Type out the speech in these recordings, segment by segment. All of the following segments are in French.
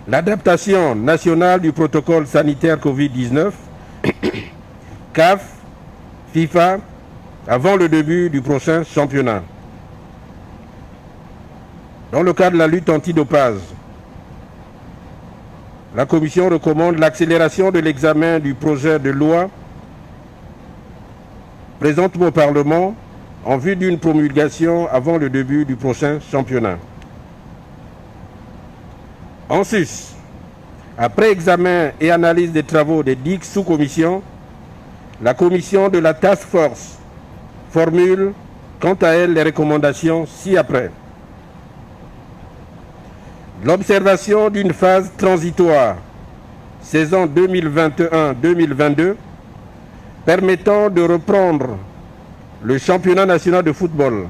l'adaptation nationale du protocole sanitaire Covid-19, CAF, FIFA, avant le début du prochain championnat. Dans le cadre de la lutte antidopage, la Commission recommande l'accélération de l'examen du projet de loi présenté au Parlement en vue d'une promulgation avant le début du prochain championnat. En sus, après examen et analyse des travaux des 10 sous-commissions, la commission de la Task Force formule quant à elle les recommandations ci-après. L'observation d'une phase transitoire, saison 2021-2022, permettant de reprendre le championnat national de football.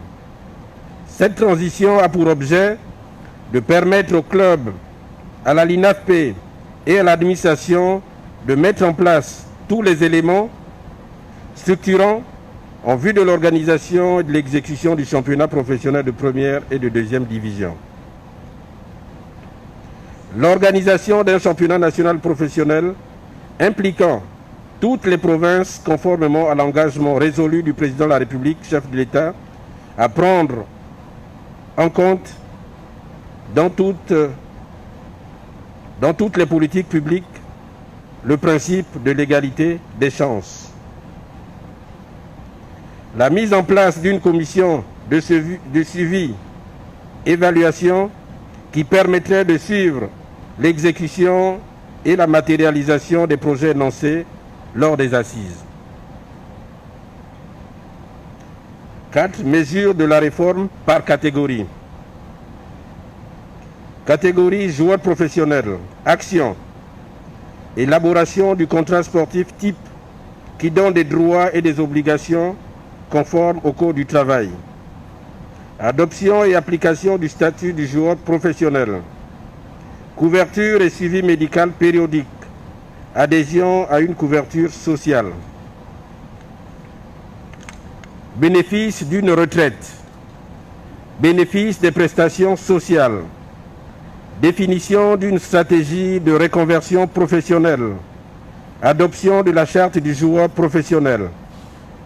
Cette transition a pour objet de permettre aux clubs, à la LINAFP et à l'administration de mettre en place tous les éléments structurants en vue de l'organisation et de l'exécution du championnat professionnel de première et de deuxième division. L'organisation d'un championnat national professionnel impliquant toutes les provinces conformément à l'engagement résolu du président de la République, chef de l'État, à prendre en compte dans toutes les politiques publiques le principe de l'égalité des chances. La mise en place d'une commission de suivi, évaluation qui permettrait de suivre l'exécution et la matérialisation des projets énoncés lors des assises. 4. Mesures de la réforme par catégorie. Catégorie joueurs professionnels. Action. Élaboration du contrat sportif type qui donne des droits et des obligations conformes au Code du travail. Adoption et application du statut du joueur professionnel. Couverture et suivi médical périodique. Adhésion à une couverture sociale. Bénéfice d'une retraite. Bénéfice des prestations sociales. Définition d'une stratégie de reconversion professionnelle. Adoption de la charte du joueur professionnel.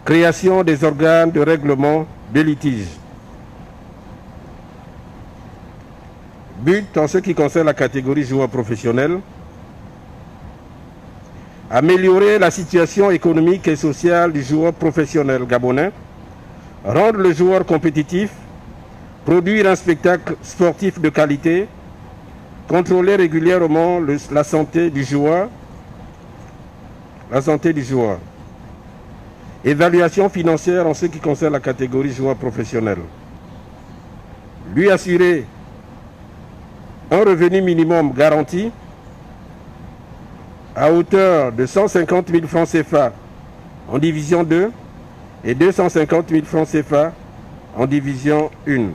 Création des organes de règlement des litiges. But en ce qui concerne la catégorie joueur professionnel. Améliorer la situation économique et sociale du joueur professionnel gabonais. Rendre le joueur compétitif. Produire un spectacle sportif de qualité. Contrôler régulièrement la santé du joueur. Évaluation financière en ce qui concerne la catégorie joueur professionnel. Lui assurer un revenu minimum garanti à hauteur de 150 000 francs CFA en division 2 et 250 000 francs CFA en division 1.